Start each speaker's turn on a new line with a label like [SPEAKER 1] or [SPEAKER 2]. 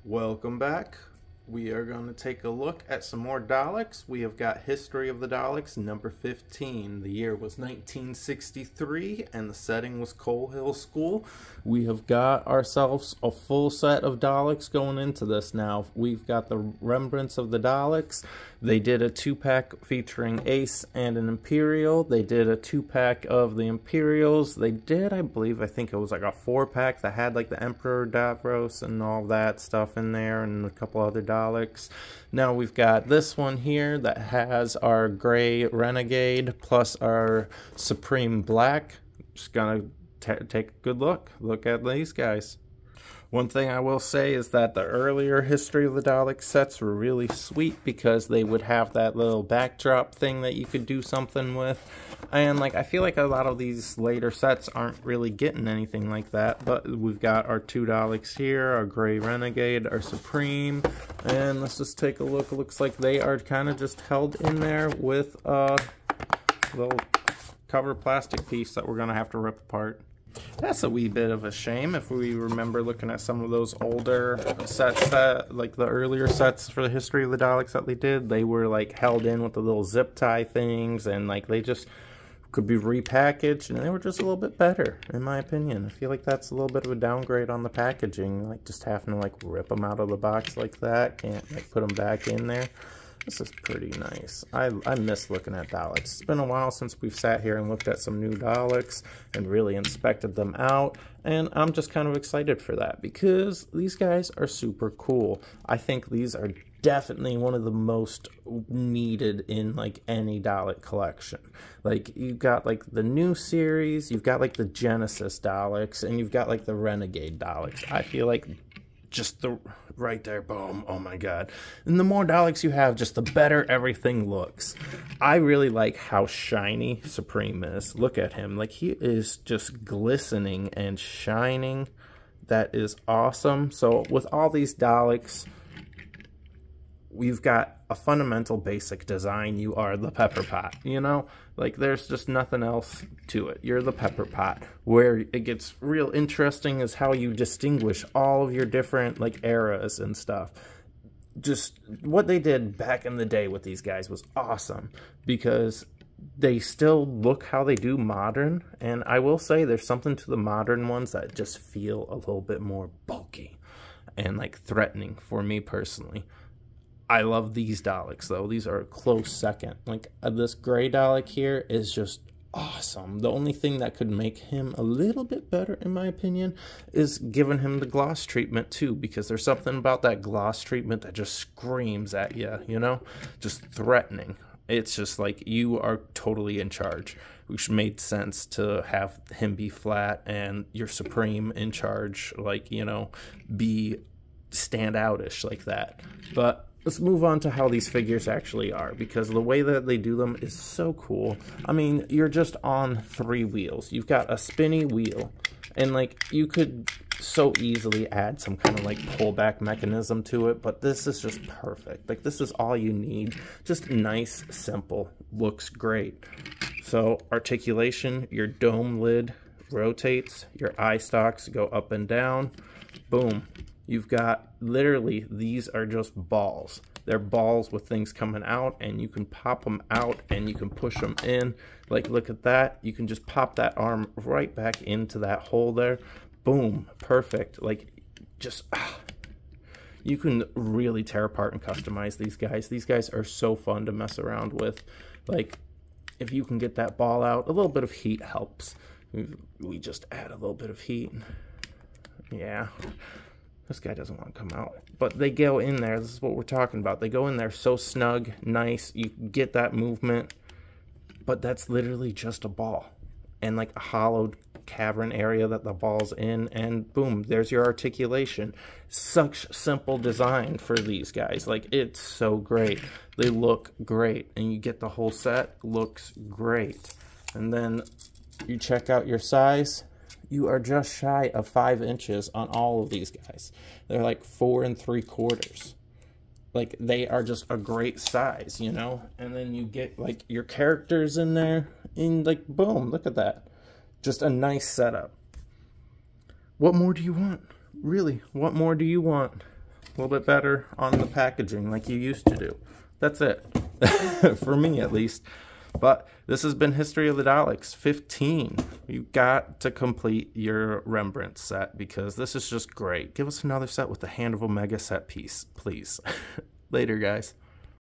[SPEAKER 1] Welcome back. We are going to take a look at some more Daleks. We have got History of the Daleks, number 15. The year was 1963, and the setting was Coal Hill School. We have got ourselves a full set of Daleks going into this now. We've got the Remembrance of the Daleks. They did a 2-pack featuring Ace and an Imperial. They did a 2-pack of the Imperials. They did, I think it was like a 4-pack that had like the Emperor Davros and all that stuff in there, and a couple other Daleks. Now we've got this one here that has our gray Renegade plus our Supreme Black. Just gonna take a good look at these guys. One thing I will say is that the earlier History of the Daleks sets were really sweet because they would have that little backdrop thing that you could do something with. And I feel like a lot of these later sets aren't really getting anything like that. But we've got our 2 Daleks here, our Grey Renegade, our Supreme. And let's just take a look. It looks like they are kind of just held in there with a little cover plastic piece that we're going to have to rip apart. That's a wee bit of a shame. If we remember looking at some of those older sets, like the earlier sets for the History of the Daleks that they did, they were held in with the little zip tie things, and they just could be repackaged, and they were just a little bit better, in my opinion. I feel like that's a little bit of a downgrade on the packaging, just having to rip them out of the box like that, can't put them back in there. This is pretty nice. I miss looking at Daleks. It's been a while since we've sat here and looked at some new Daleks and really inspected them out. And I'm just kind of excited for that because these guys are super cool. I think these are definitely one of the most needed in any Dalek collection. You've got the new series, you've got the Genesis Daleks, and you've got the Renegade Daleks. I feel like just the right there, boom, oh my god. And the more Daleks you have, just the better everything looks. I really like how shiny Supreme is. Look at him, he is just glistening and shining. That is awesome. So with all these Daleks, we've got a fundamental basic design. You are the Pepper Pot, there's just nothing else to it. You're the Pepper Pot. Where it gets real interesting is how you distinguish all of your different eras and stuff. Just what they did back in the day with these guys was awesome because they still look how they do modern, and I will say there's something to the modern ones that just feel a little bit more bulky and threatening for me personally. I love these Daleks, though. These are a close second. This gray Dalek here is just awesome. The only thing that could make him a little bit better, in my opinion, is giving him the gloss treatment, too, because there's something about that gloss treatment that just screams at you, Just threatening. It's just you are totally in charge, which made sense to have him be flat and your Supreme in charge, be standoutish like that. But let's move on to how these figures actually are, because the way that they do them is so cool. I mean, you're just on 3 wheels. You've got a spinny wheel, and you could so easily add some kind of pullback mechanism to it, but this is just perfect. This is all you need. Just nice, simple, looks great. So articulation, your dome lid rotates, your eye stalks go up and down, boom. You've got, literally, these are just balls. They're balls with things coming out, and you can pop them out, and you can push them in. Look at that. You can just pop that arm right back into that hole there. Boom. Perfect. You can really tear apart and customize these guys. These guys are so fun to mess around with. If you can get that ball out, a little bit of heat helps. We just add a little bit of heat. Yeah. This guy doesn't want to come out. But they go in there. This is what we're talking about. They go in there so snug, nice. You get that movement. But that's literally just a ball. And a hollowed cavern area that the ball's in. And boom, there's your articulation. Such simple design for these guys. It's so great. They look great. And you get the whole set. Looks great. And then you check out your size. You are just shy of 5 inches on all of these guys. They're 4 3/4. They are just a great size, And then you get your characters in there, and boom, look at that. Just a nice setup. What more do you want? Really, what more do you want? a little bit better on the packaging like you used to do. That's it. For me, at least. But this has been History of the Daleks 15. You got to complete your Remembrance set because this is just great. Give us another set with the Hand of Omega set piece, please. Later, guys.